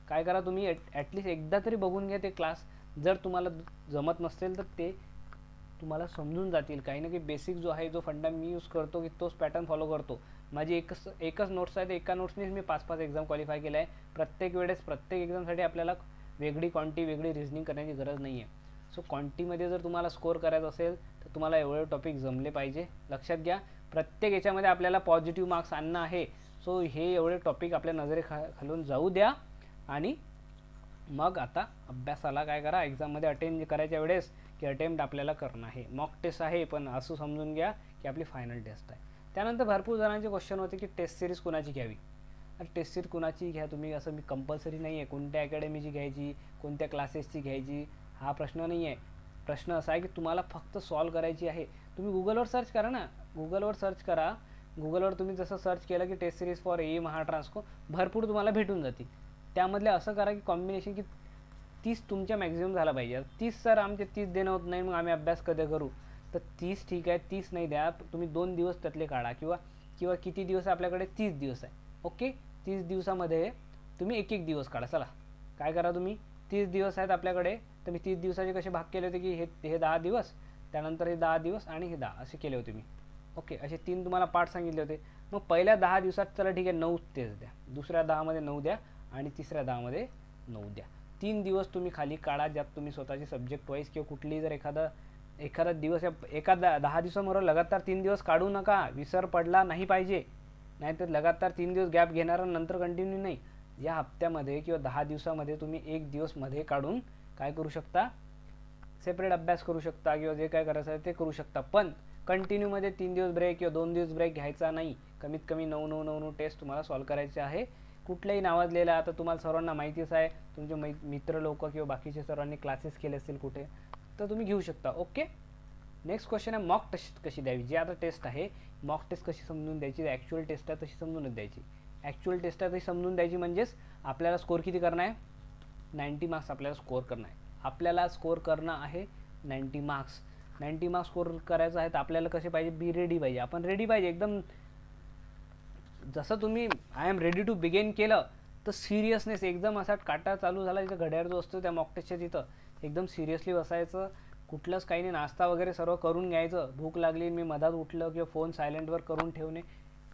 काय करा तुम्ही ॲटलिस्ट एकदा तरी बघून घ्या ते क्लास, जर तुम्हाला जमत नसेल तर ते तुम्हाला समजून जातील. काही ना काही बेसिक जो आहे, जो फंडा मी यूज करतो की तोच पॅटर्न फॉलो करतो. माझी एकच नोट्स आहे, एका नोट्सनेच मी 5-5 एक्झाम क्वालिफाय केलं आहे. प्रत्येक वेळेस प्रत्येक एक्झामसाठी आपल्याला वेगळी क्वांटिटी वेगळी रिझनिंग करण्याची गरज नाही आहे. सो क्वांटिटीमध्ये जर तुम्हाला स्कोअर करायचं असेल तर तुम्हाला एवढे टॉपिक जमले पाहिजे. लक्षात घ्या, प्रत्येक याच्यामध्ये आपल्याला पॉझिटिव्ह मार्क्स आणणं आहे. सो हे एवढे टॉपिक आपल्या खालून जाऊ द्या आणि मग आता अभ्यासाला काय करा, एक्झाममध्ये अटेम्प्ट करायच्या वेळेस की अटेम्प्ट आपल्याला करणं आहे. मॉक टेस्ट आहे पण असं समजून घ्या की आपली फायनल टेस्ट आहे. त्यानंतर भरपूर जणांचे क्वेश्चन होते की टेस्ट सिरीज कोणाची घ्यावी. टेस्ट सिरीज कोणाची घ्या तुम्ही, असं मी कंपल्सरी नाही आहे कोणत्या अकॅडमीची घ्यायची, कोणत्या क्लासेसची घ्यायची, हा प्रश्न नाही आहे. प्रश्न असा आहे की तुम्हाला फक्त सॉल्व करायची आहे. तुम्ही गुगलवर सर्च करा ना, गुगलवर सर्च करा. गुगलवर तुम्ही जसं सर्च केलं की test series for a Mahatransco भरपूर तुम्हाला भेटून जातील. त्यामधले असं करा की कॉम्बिनेशन की 30 तुमच्या मॅक्झिमम झाला पाहिजे. 30 सर आमचे 30 देणं होत नाही, मग आम्ही अभ्यास कधी करू. तर 30 ठीक आहे, 30 नाही द्या तुम्ही, 2 दिवस त्यातले काढा किंवा किती दिवस आपल्याकडे 30 दिवस आहे. ओके, 30 दिवसामध्ये तुम्ही एक दिवस काढा. चला काय करा, तुम्ही 30 दिवस आहेत आपल्याकडे, तर मी 30 दिवसाचे कसे भाग केले होते की हे 10 दिवस, त्यानंतर हे 10 दिवस आणि हे 10 असे केले होते मी. ओके, असे 3 तुम्हाला पार्ट सांगितले होते. मग पहिल्या 10 दिवसात चला ठीक आहे 9 तेच द्या, दुसऱ्या 10मध्ये 9 द्या आणि तिसऱ्या 10मध्ये 9 द्या. 3 दिवस तुम्ही खाली काढा ज्यात तुम्ही स्वतःची सब्जेक्ट वाईज किंवा कुठलीही जर एखादा दिवस एका 10 दिवसाबरोबर लगातार 3 दिवस काढू नका. विसर पडला नाही पाहिजे, नाहीतर लगातार 3 दिवस गॅप घेणार नंतर कंटिन्यू नाही. या हप्त्यामध्ये किंवा 10 दिवसामध्ये तुम्ही 1 दिवस मध्ये काढून काय करू शकता, सेपरेट अभ्यास करू शकता किंवा जे काय करायचं आहे ते करू शकता. पण कंटिन्यूमध्ये 3 दिवस ब्रेक किंवा 2 दिवस ब्रेक घ्यायचा नाही. कमीत कमी 9 टेस्ट तुम्हाला सॉल्व करायचे आहे. कुठल्याही नावाजलेला, आता तुम्हाला सर्वांना माहितीच आहे, तुमचे मित्र लोक किंवा बाकीचे सर्वांनी क्लासेस केले असतील कुठे, तर तुम्ही घेऊ शकता. ओके, नेक्स्ट क्वेश्चन आहे मॉक टेस्ट कशी द्यावी. जी आता टेस्ट आहे मॉक टेस्ट कशी समजून द्यायची, ॲक्च्युअल टेस्ट आहे तशी समजूनच द्यायची. ॲक्च्युअल टेस्ट आहे तशी समजून द्यायची म्हणजेच आपल्याला स्कोअर किती करणं आहे, 90 मार्क्स आपल्याला स्कोअर करणं आहे. आपल्याला स्कोअर करणं आहे 90 मार्क्स. 90 मार्क्स स्कोअर करायचं आहे तर आपल्याला कसे पाहिजे, बी रेडी पाहिजे. आपण रेडी पाहिजे एकदम. जसं तुम्ही I am ready to begin केलं तर सिरियसनेस एकदम असा काटा चालू झाला तिथं घड्याळ जो असतो त्या मॉक टेस्टच्या तिथं एकदम सिरियसली बसायचं. कुठलंच काही नाही, नाश्ता वगैरे सर्व करून घ्यायचं. भूक लागली मी मधात उठलं किंवा फोन सायलेंटवर करून ठेवणे,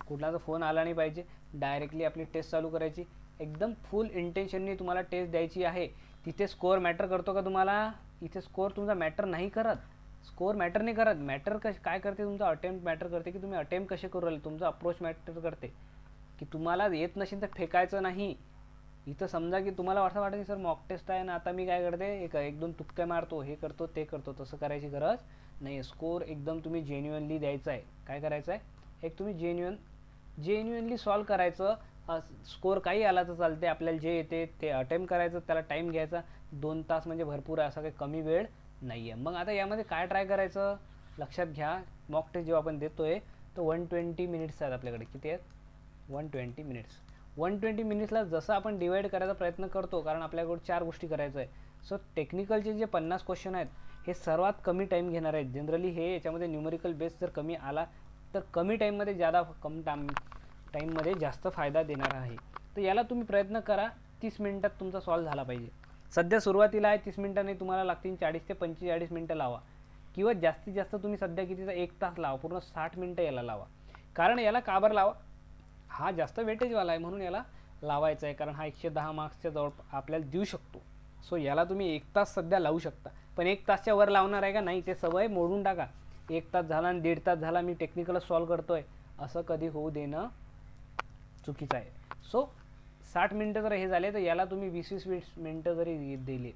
कुठलाचा फोन आला नाही पाहिजे. डायरेक्टली आपली टेस्ट चालू करायची. एकदम फुल इंटेन्शननी तुम्हाला टेस्ट द्यायची आहे. तिथे स्कोअर मॅटर करतो का तुम्हाला, इथे स्कोअर तुमचा मॅटर नाही करत. स्कोअर मॅटर नाही करत. मॅटर काय करते, तुमचा अटेम्प्ट मॅटर करते की तुम्ही अटेम्प्ट कसे करू राहिले. तुमचा अप्रोच मॅटर करते की तुम्हाला येत नसेल तर फेकायचं नाही. इथं समजा की तुम्हाला असं वाटतं की सर मॉक टेस्ट आहे ना, आता मी काय करते एक दोन तुक्के मारतो, हे करतो ते करतो, तसं करायची गरज नाही. स्कोअर एकदम तुम्ही जेन्युअनली द्यायचा आहे. काय करायचं आहे, एक तुम्ही जेन्युअनली सॉल्व करायचं. स्कोअर काही आला तर चालते, आपल्याला जे येते ते अटेम्प्ट करायचं. त्याला टाईम घ्यायचा 2 तास म्हणजे भरपूर आहे, असा काही कमी वेळ नाही आहे. मग आता यामध्ये काय ट्राय करायचं लक्षात घ्या. मॉक टेस्ट जेव्हा आपण देतोय तर 120 मिनिट्स आहेत आपल्याकडे. किती आहेत, 120 मिनिट्स. 120 मिनिट्सला जसं आपण डिवाइड करायचा प्रयत्न करतो, कारण आपल्याकडे 4 गोष्टी करायचं आहे. सो टेक्निकलचे जे 50 क्वेश्चन आहेत हे सर्वात कमी टाईम घेणार आहेत. जनरली हे याच्यामध्ये न्यूमेरिकल बेस जर कमी आला तर कमी टाईममध्ये कम टाईममध्ये जास्त फायदा देणार आहे. तर याला तुम्ही प्रयत्न करा 30 मिनिटात तुमचा सॉल्व झाला पाहिजे. सध्या सुरुवातीला आहे 30 मिनिटांनी, तुम्हाला लागतील 40 ते 45 मिनिटं लावा किंवा जास्तीत जास्त तुम्ही सध्या कितीचा 1 तास लावा, पूर्ण 60 मिनिटं याला लावा. कारण याला का बरं लावा, हा जास्त वेटेजवाला आहे म्हणून याला लावायचा आहे. कारण हा 110 मार्क्सच्या जवळ आपल्याला देऊ शकतो. सो याला तुम्ही 1 तास सध्या लावू शकता. पण 1 तासच्या वर लावणार आहे का नाही, ते सवय मोडून टाका. 1 तास झाला आणि 1.5 तास झाला मी टेक्निकल सॉल्व करतोय असं कधी होऊ देणं चुकीचं आहे. सो 60 मिनिटं जर हे झाले तर याला तुम्ही 20-20 मिनिटं जरी दिले,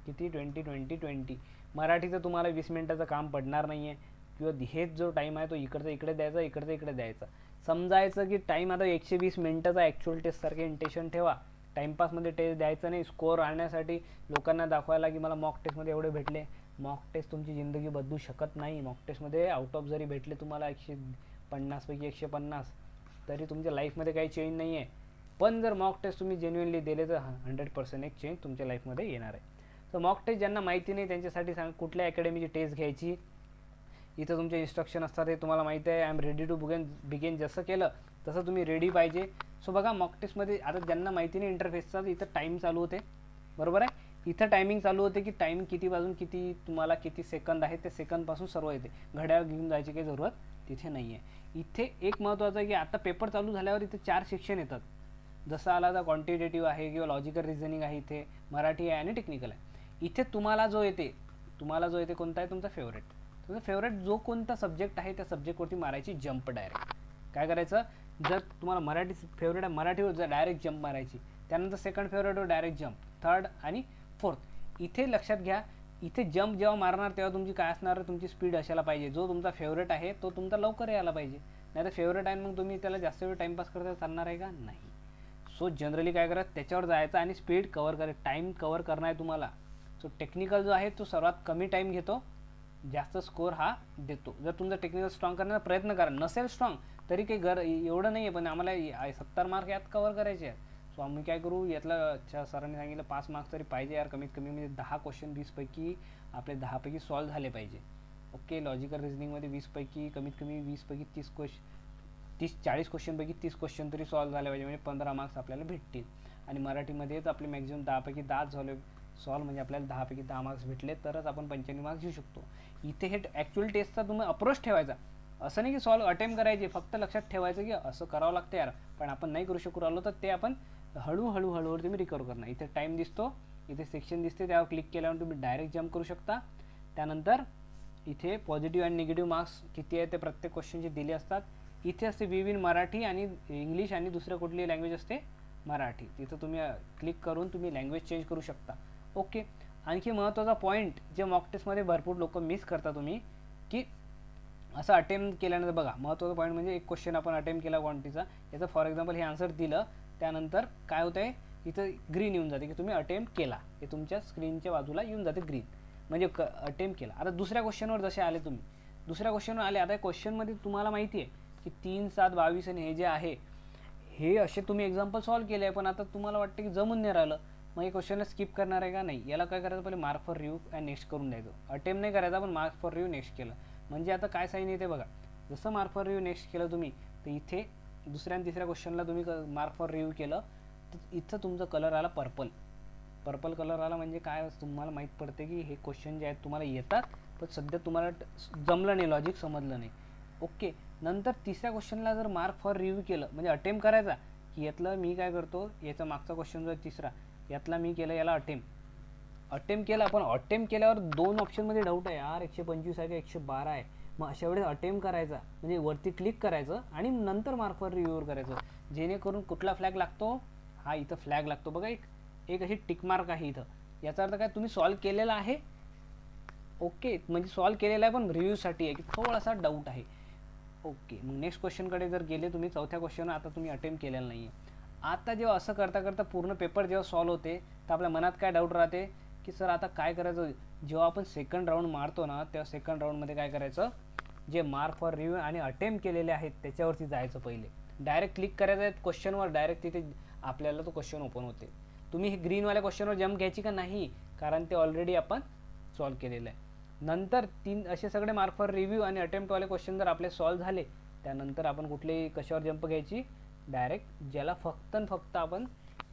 किती 20 मराठीचं तुम्हाला 20 मिनिटाचं काम पडणार नाही आहे. किंवा हेच जो टाईम आहे तो इकडचा इकडे द्यायचा, इकडचा इकडे द्यायचा. समजायचं की टाईम आता 120 मिनिटाचा ॲक्च्युअल टेस्टसारखे इंटेन्शन ठेवा. टाईमपासमध्ये टेस्ट द्यायचं नाही. स्कोअर आणण्यासाठी लोकांना दाखवायला की मला मॉक टेस्टमध्ये एवढे भेटले. मॉक टेस्ट तुमची जिंदगी बदलू शकत नाही. मॉक टेस्टमध्ये आउट ऑफ जरी भेटले तुम्हाला 150 पैकी 150 तरी तुमच्या लाईफमध्ये काही चेंज नाही आहे. पण जर मॉक टेस्ट तुम्ही जेन्युअनली दिले तर 100% एक चेंज तुमच्या लाईफमध्ये येणार आहे. तर मॉक टेस्ट ज्यांना माहिती नाही त्यांच्यासाठी कुठल्या अकॅडमीची टेस्ट घ्यायची, इथं तुमचे इन्स्ट्रक्शन असतात हे तुम्हाला माहिती आहे. I am ready to begin जसं केलं तसं तुम्ही रेडी पाहिजे. सो बघा मॉक टेस्टमध्ये आता ज्यांना माहिती नाही इंटरफेसचा, इथं टाईम चालू होते बरोबर आहे. इथं टायमिंग चालू होते की टाइम किती वाजून किती तुम्हाला किती सेकंद आहे, त्या सेकंदपासून सर्व येते. घड्याळ घेऊन जायची काही जरूरत तिथे नाही आहे. इथे एक महत्त्वाचं आहे की आता पेपर चालू झाल्यावर इथे 4 सेक्शन येतात. जसं आला तर क्वांटिटेटिव्ह आहे किंवा लॉजिकल रिझनिंग आहे, इथे मराठी आहे आणि टेक्निकल आहे. इथे तुम्हाला जो येते कोणता आहे तुमचा फेवरेट जो कोणता सब्जेक्ट आहे त्या सब्जेक्टवरती मारायची जंप डायरेक्ट. काय करायचं, जर तुम्हाला मराठी फेवरेट आहे मराठीवर जर डायरेक्ट जंप मारायची. त्यानंतर सेकंड फेवरेटवर डायरेक्ट जंप, थर्ड आणि फोर्थ. इथे लक्षात घ्या, इथे जंप जेव्हा मारणार तेव्हा तुमची काय असणार, तुमची स्पीड असायला पाहिजे. जो तुमचा फेवरेट आहे तो तुमचा लवकर यायला पाहिजे. नाही तर फेवरेट आहे मग तुम्ही त्याला जास्त वेळ टाइमपास करता चालणार आहे का, नाही. सो जनरली काय करा, त्याच्यावर जायचं आणि स्पीड कव्हर करा, टाईम कव्हर करणं आहे तुम्हाला. सो टेक्निकल जो आहे तो सर्वात कमी टाईम घेतो, जास्त स्कोर हा देतो. जर तुमचा टेक्निकल स्ट्रॉंग करण्याचा प्रयत्न करा, नसेल स्ट्रॉंग तरी काही एवढं नाही आहे, पण आम्हाला 70 मार्क यात कव्हर करायचे आहेत. सो आम्ही काय करू, यातला सरांनी सांगितलं 5 मार्क्स तरी पाहिजे यार कमीत कमी, म्हणजे 10 क्वेश्चन 20 पैकी आपले 10 पैकी सॉल्व्ह झाले पाहिजे. ओके, लॉजिकल रिझनिंगमध्ये 20 पैकी कमीत कमी 20 पैकी 40 क्वेश्चनपैकी 30 क्वेश्चन तरी सॉल्व्ह झाले पाहिजे, म्हणजे 15 मार्क्स आपल्याला भेटतील. आणि मराठीमध्येच आपले मॅक्झिमम 10 पैकी 10 झाले सॉल्व्ह, म्हणजे आपल्याला 10 पैकी 10 मार्क्स भेटले तरच आपण 95 मार्क्स घेऊ शकतो. इथे हे ॲक्च्युअल टेस्टचा तुम्ही अप्रोच ठेवायचा. असं नाही की सॉल्व्ह अटेम्प्ट करायचे, फक्त लक्षात ठेवायचं की असं करावं लागतं यार, पण आपण नाही करू शकू राहिलो तर ते आपण हळूहळू तुम्ही रिकवर करणार. इथे टाईम दिसतो, इथे सेक्शन दिसते, त्यावर क्लिक केल्यावर तुम्ही डायरेक्ट जम्प करू शकता. त्यानंतर इथे पॉझिटिव्ह आणि निगेटिव्ह मार्क्स किती आहे ते प्रत्येक क्वेश्चनचे दिले असतात. इथे असते विविन मराठी आणि इंग्लिश आणि दुसरं कुठली लँग्वेज असते मराठी. तिथं तुम्ही क्लिक करून तुम्ही लँग्वेज चेंज करू शकता. ओके, आणखी महत्त्वाचा पॉईंट जे मॉक टेस्टमध्ये भरपूर लोक मिस करता तुम्ही, की असं अटेम्प्ट केल्यानंतर बघा, महत्त्वाचा पॉईंट म्हणजे एक क्वेश्चन आपण अटेम्प्ट केला क्वांटिटीचा, याचं फॉर एक्झाम्पल हे आन्सर दिलं, त्यानंतर काय होतं आहे, इथं ग्रीन येऊन जाते की तुम्ही अटेम्प्ट केला, हे तुमच्या स्क्रीनच्या बाजूला येऊन जाते ग्रीन, म्हणजे अटेम्प्ट केला. आता दुसऱ्या क्वेश्चनवर जसे आले तुम्ही, दुसऱ्या क्वेश्चनवर आले, आता क्वेश्चनमध्ये तुम्हाला माहिती आहे की 3, 7, 22 आणि हे जे आहे हे असे तुम्ही एक्झाम्पल सॉल्व्ह केले आहे, पण आता तुम्हाला वाटतं की जमून नाही राहिलं, मग हे क्वेश्चनला स्किप करणार आहे का, नाही. याला काय करायचं, पहिले मार्क फॉर रिव्ह्यू आणि नेक्स्ट करून द्यायचं. अटेम्प्ट नाही करायचा, पण मार्क फॉर रिव्ह्यू नेक्स्ट केलं म्हणजे आता काय साईन येते बघा. जसं मार्क फॉर रिव्ह्यू नेक्स्ट केलं तुम्ही, तर इथे दुसऱ्या आणि तिसऱ्या क्वेश्चनला तुम्ही मार्क फॉर रिव्ह्यू केलं तर इथं तुमचा कलर आला पर्पल कलर आला, म्हणजे काय तुम्हाला माहीत पडते की हे क्वेश्चन जे आहेत तुम्हाला येतात, पण सध्या तुम्हाला जमलं नाही, लॉजिक समजलं नाही. ओके, नंतर तिसऱ्या क्वेश्चनला जर मार्क फॉर रिव्ह्यू केलं म्हणजे अटेम्प्ट करायचा, की यातलं मी काय करतो, याचा मागचा क्वेश्चन जो आहे तिसरा, यातला मी केलं याला अटेम्प्ट केला, पण अटेम्प्ट केल्यावर 2 ऑप्शनमध्ये डाऊट आहे यार, 125 आहे का 112 आहे. मग अशा वेळेस अटेम्प्ट करायचा म्हणजे वरती क्लिक करायचं आणि नंतर मार्क फॉर रिव्ह्यूवर करायचं, जेणेकरून कुठला फ्लॅग लागतो, हा इथं फ्लॅग लागतो बघा, एक अशी टिक मार्क आहे इथं. याचा अर्थ काय, तुम्ही सॉल्व्ह केलेला आहे. ओके, म्हणजे सॉल्व्ह केलेला आहे, पण रिव्ह्यूसाठी आहे की थोडासा डाऊट आहे. ओके, मग नेक्स्ट क्वेश्चनकडे जर गेले तुम्ही, चौथ्या क्वेश्चन आता तुम्ही अटेम्प्ट केलेला नाही आहे. आता जेव्हा असं करता पूर्ण पेपर जेव्हा सॉल्व्ह होते तर आपल्या मनात काय डाऊट राहते की सर आता काय करायचं. जेव्हा आपण सेकंड राऊंड मारतो ना, तेव्हा सेकंड राऊंडमध्ये काय करायचं, जे मार्क फॉर रिव्ह्यू आणि अटेम्प्ट केलेले आहेत त्याच्यावरती जायचं. पहिले डायरेक्ट क्लिक करायचं आहे क्वेश्चनवर, डायरेक्ट तिथे आपल्याला तो क्वेश्चन ओपन होते. तुम्ही हे ग्रीनवाल्या क्वेश्चनवर जम्प घ्यायची का नाही, कारण ते ऑलरेडी आपण सॉल्व्ह केलेलं आहे. नंतर 3 असे सगळे मार्क फॉर रिव्ह्यू आणि अटेम्प्टवाले क्वेश्चन जर आपले सॉल्व्ह झाले, त्यानंतर आपण कुठलेही कशावर जंप घ्यायची, डायरेक्ट ज्याला फक्त आपण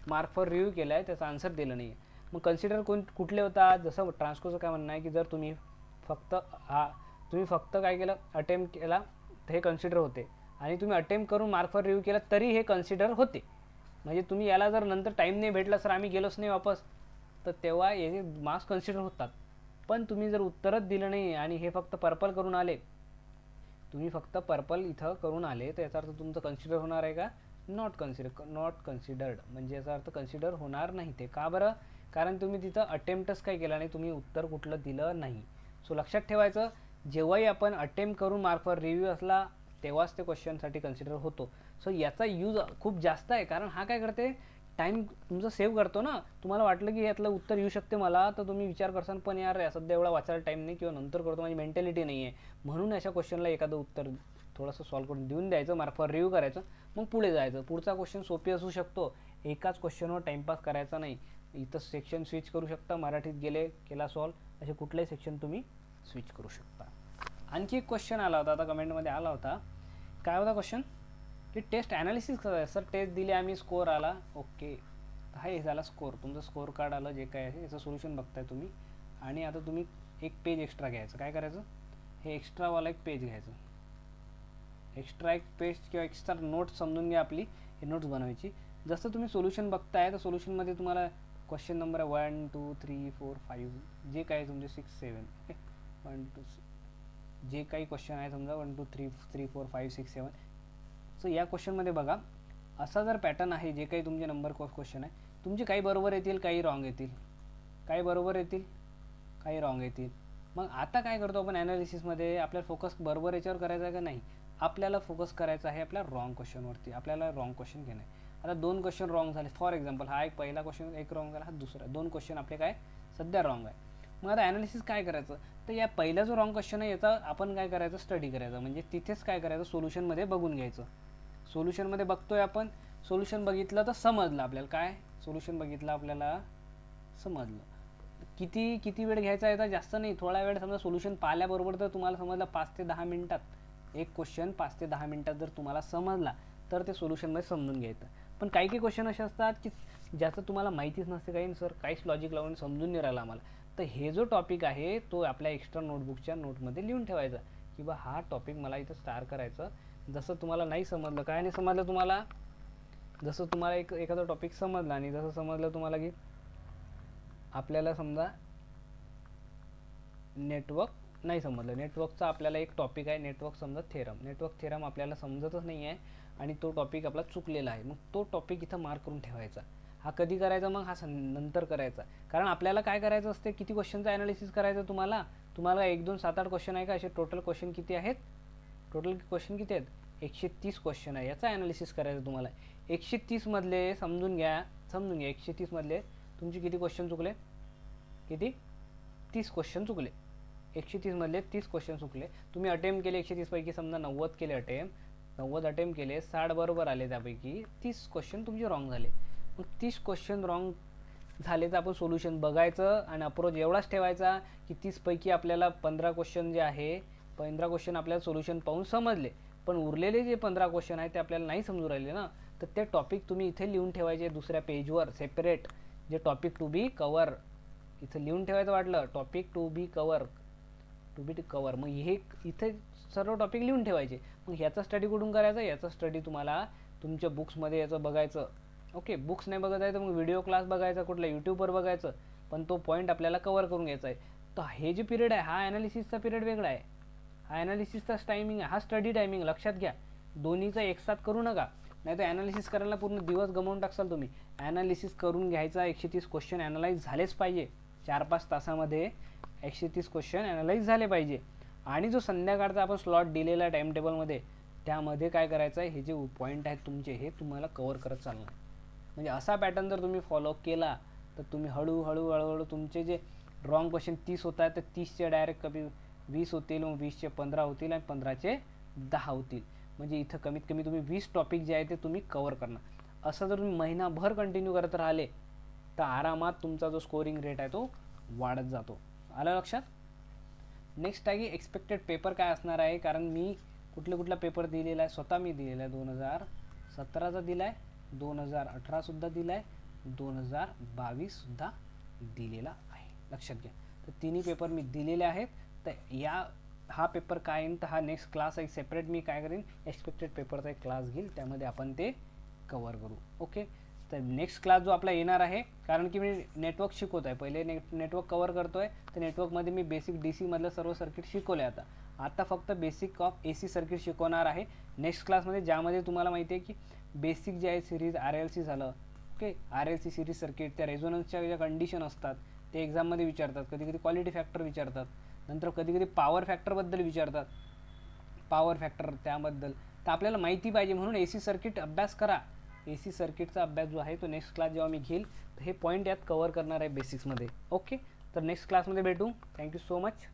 मार्क फॉर रिव्ह्यू केला आहे त्याचा आन्सर दिलं नाही आहे. मग कन्सिडर कुठले होतात, जसं ट्रान्सकोचं काय म्हणणं आहे की जर तुम्ही फक्त काय केलं, अटेम्प्ट केला तर हे कन्सिडर होते, आणि तुम्ही अटेम्प्ट करून मार्क फॉर रिव्ह्यू केला तरी हे कन्सिडर होते. म्हणजे तुम्ही याला जर नंतर टाईम नाही भेटला, सर आम्ही गेलोच नाही वापस, तर तेव्हा याचे मार्क्स कन्सिडर होतात. पण तुम्ही जर उत्तरच दिलं नाही आणि हे फक्त पर्पल करून आले, तुम्ही फक्त पर्पल इथं करून आले, तर याचा अर्थ तुमचं कन्सिडर होणार आहे का, नॉट कन्सिडर्ड, म्हणजे याचा अर्थ कन्सिडर होणार नाही. ते का बरं, कारण तुम्ही तिथं अटेम्प्टच काय केला नाही, तुम्ही उत्तर कुठलं दिलं नाही. सो लक्षात ठेवायचं, जेव्हाही आपण अटेम्प्ट करून मार्क फॉर रिव्ह्यू असला तेव्हाच ते क्वेश्चनसाठी कन्सिडर होतो. सो याचा यूज खूप जास्त आहे, कारण हा काय करते, टाईम तुमचं सेव्ह करतो ना. तुम्हाला वाटलं की यातलं उत्तर येऊ शकते मला, तर तुम्ही विचार करसान, पण यार सध्या एवढा वाचायला टाईम नाही किंवा नंतर करतो, माझी मेंटॅलिटी नाही आहे, म्हणून अशा क्वेश्चनला एखादं उत्तर थोडंसं सॉल्व्ह करून देऊन द्यायचं, मार्क फॉर रिव्ह्यू करायचं, मग पुढे जायचं. पुढचा क्वेश्चन सोपी असू शकतो, एकाच क्वेश्चनवर टाईमपास करायचा नाही. इथं सेक्शन स्विच करू शकता, मराठीत केला सॉल्व्ह, असे कुठलाही सेक्शन तुम्ही स्विच करू शकता. आणखी एक क्वेश्चन आला होता, आता कमेंटमध्ये आला होता, काय होता क्वेश्चन की टेस्ट ॲनालिसिस करायचं. सर टेस्ट दिली आम्ही, स्कोअर आला, ओके, हे झाला स्कोर, तुमचं स्कोर कार्ड आलं जे काय आहे याचं सोल्युशन बघताय तुम्ही. आणि आता तुम्ही एक पेज एक्स्ट्रा घ्यायचं. काय करायचं, हे एक्स्ट्रावाला एक पेज घ्यायचं, एक्स्ट्रा एक पेज किंवा एक्स्ट्रा नोट्स समजून घ्या आपली, हे नोट्स बनवायची. जसं तुम्ही सोल्युशन बघताय तर सोल्युशनमध्ये तुम्हाला क्वेश्चन नंबर आहे 1 2 3 4 5 जे काही तुमचे 6 7 ओके 1 2 जे काही क्वेश्चन आहे समजा 1 2 3 3 4 5 6 7. सो या क्वेश्चनमध्ये बघा असा जर पॅटर्न आहे, जे काही तुमचे नंबर क्वेश्चन आहे तुमचे काही बरोबर येतील काही रॉंग येतील, काही बरोबर येतील काही रॉंग येतील. मग आता काय करतो आपण ॲनालिसिसमध्ये, आपल्याला फोकस बरोबर याच्यावर करायचा आहे का नाही, आपल्याला फोकस करायचा आहे आपल्या रॉंग क्वेश्चनवरती. आपल्याला रॉंग क्वेश्चन घेणं आहे. आता 2 क्वेश्चन रॉंग झाले फॉर एक्झाम्पल, हा एक पहिला क्वेश्चन एक रॉंग झाला, हा दुसरा, 2 क्वेश्चन आपले काय सध्या रॉंग आहे. मग आता ॲनालिसिस काय करायचं, तर या पहिला जो रॉंग क्वेश्चन आहे याचा आपण काय करायचं स्टडी करायचं, म्हणजे तिथेच काय करायचं सोल्युशनमध्ये बघून घ्यायचं. सोल्युशनमध्ये बघतोय आपण, सोल्युशन बघितलं तर समजलं आपल्याला, काय सोल्युशन बघितलं आपल्याला समजलं. किती वेळ घ्यायचा आहे तर जास्त नाही, थोडा वेळ. समजा सोल्युशन पाहिल्याबरोबर जर तुम्हाला समजलं 5 ते 10 मिनिटात एक क्वेश्चन 5 ते 10 मिनिटात जर तुम्हाला समजला तर ते सोल्युशनमध्ये समजून घ्यायचं. पण काही क्वेश्चन असे असतात की ज्याचं तुम्हाला माहितीच नसते, काही सर काहीच लॉजिक लावून समजून नाही राहिलं आम्हाला, तर हे जो टॉपिक आहे तो आपल्या एक्स्ट्रा नोटबुकच्या नोटमध्ये लिहून ठेवायचा की बा हा टॉपिक मला इथं स्टार करायचं. जसं तुम्हाला नाही समजलं, काय नाही समजलं तुम्हाला, जसं तुम्हाला एखादा टॉपिक समजला आणि जसं समजलं तुम्हाला की आपल्याला समजा नेटवर्क नाही समजलं, नेटवर्कचा आपल्याला एक टॉपिक आहे नेटवर्क समजा नेटवर्क थेरम आपल्याला समजतच नाही आहे आणि तो टॉपिक आपला चुकलेला आहे. मग तो टॉपिक इथं मार्क करून ठेवायचा. हा कधी करायचा, मग हा नंतर करायचा. कारण आपल्याला काय करायचं असते, किती क्वेश्चनचा ॲनालिसिस करायचं तुम्हाला 1 2 7 8 क्वेश्चन आहे का, असे टोटल क्वेश्चन किती आहेत, टोटल क्वेश्चन किती आहेत 130 क्वेश्चन आहे. याचा ॲनालिसिस करायचं तुम्हाला. 130 मधले समजून घ्या 130 मधले तुमचे किती क्वेश्चन चुकले, किती 30 क्वेश्चन चुकले. 130 मधले 30 क्वेश्चन चुकले. तुम्ही अटेम्प्ट केले 130 पैकी समजा 90 केले अटेम्प्ट, 90 अटेम्प्ट केले, 60 बरोबर आले, त्यापैकी 30 क्वेश्चन तुमचे रॉंग झाले. मग 30 क्वेश्चन रॉंग झाले तर आपण सोल्युशन बघायचं आणि अप्रोच एवढाच ठेवायचा की 30 पैकी आपल्याला 15 क्वेश्चन जे आहे 15 क्वेश्चन आपल्याला सोल्युशन पाहून समजले, पण उरलेले जे 15 क्वेश्चन आहेत ते आपल्याला नाही समजू राहिले ना, तर ते टॉपिक तुम्ही इथे लिहून ठेवायचे दुसऱ्या पेजवर सेपरेट, जे टॉपिक टू बी कवर इथं लिहून ठेवायचं. वाटलं टॉपिक टू बी कवर मग हे इथे सर्व टॉपिक लिहून ठेवायचे. मग ह्याचा स्टडी कुठून करायचा, याचा स्टडी तुम्हाला तुमच्या बुक्समध्ये याचं बघायचं. ओके, बुक्स नाही बघत आहे तर मग व्हिडिओ क्लास बघायचा, कुठल्या यूट्यूबवर बघायचं, पण तो पॉईंट आपल्याला कवर करून घ्यायचा आहे. तर हे जे पिरियड आहे हा ॲनालिसिसचा पिरियड वेगळा आहे, हा ॲनालिसिसचा टायमिंग आहे, हा स्टडी टायमिंग लक्षात घ्या. दोन्हीचा एकसाथ करू नका, नाही तर ॲनालिसिस करायला पूर्ण दिवस गमावून टाकसाल तुम्ही. ॲनालिसिस करून घ्यायचा, 130 क्वेश्चन ॲनालाइज झालेच पाहिजे, 4-5 तासामध्ये 130 क्वेश्चन ॲनालाइज झाले पाहिजे. आणि जो संध्याकाळचा आपण स्लॉट दिलेला आहे टाइम टेबलमध्ये, त्यामध्ये काय करायचं आहे, हे जे पॉईंट आहेत तुमचे हे तुम्हाला कवर करत चालणार. म्हणजे असा पॅटर्न जर तुम्ही फॉलो केला तर तुम्ही हळूहळू तुमचे जे रॉंग क्वेश्चन 30 होत आहेत तर 30चे डायरेक्ट कमी 20 होतील, मग 20चे 15 होतील आणि 15चे 10 होतील. म्हणजे इथं कमीत कमी तुम्ही 20 टॉपिक जे आहे ते तुम्ही कवर करणार. असं जर तुम्ही महिनाभर कंटिन्यू करत राहिले तर आरामात तुमचा जो स्कोरिंग रेट आहे तो वाढत जातो. आलं लक्षात. नेक्स्ट आहे की एक्सपेक्टेड पेपर काय असणार आहे, कारण मी कुठला पेपर दिलेला आहे, स्वतः मी दिलेला आहे. 2017चा दिला आहे, 2018 सुद्धा दिला आहे, 2022 सुद्धा दिलेला आहे, लक्षात घ्या. तर तिन्ही पेपर मी दिलेले आहेत. तर हा पेपर काय येईल तर हा नेक्स्ट क्लास आहे सेपरेट, मी काय करेन एक्सपेक्टेड पेपरचा एक क्लास घेईल, त्यामध्ये आपण ते कवर करू. ओके, तर नेक्स्ट क्लास जो आपला येणार आहे, कारण की मी नेटवर्क शिकवत आहे, पहिले नेटवर्क कवर करतो आहे, तर नेटवर्कमध्ये मी बेसिक DC मधलं सर्व सर्किट शिकवले. आता फक्त बेसिक ऑफ AC सर्किट शिकवणार आहे नेक्स्ट क्लासमध्ये, ज्यामध्ये तुम्हाला माहिती आहे की बेसिक जे आहे सिरीज RLC झालं. ओके, RLC सिरीज सर्किट, त्या रेझोनन्सच्या ज्या कंडिशन असतात ते एक्झाममध्ये विचारतात, कधी क्वालिटी फॅक्टर विचारतात, नंतर कधी पॉवर फॅक्टरबद्दल विचारतात, पॉवर फॅक्टर त्याबद्दल. तर आपल्याला माहिती पाहिजे म्हणून AC सर्किट अभ्यास करा. AC सर्किटचा अभ्यास जो आहे तो नेक्स्ट क्लास जेव्हा मी घेईल तर हे पॉईंट यात कवर करणार आहे बेसिक्समध्ये. ओके, तर नेक्स्ट क्लासमध्ये भेटू. Thank you so much.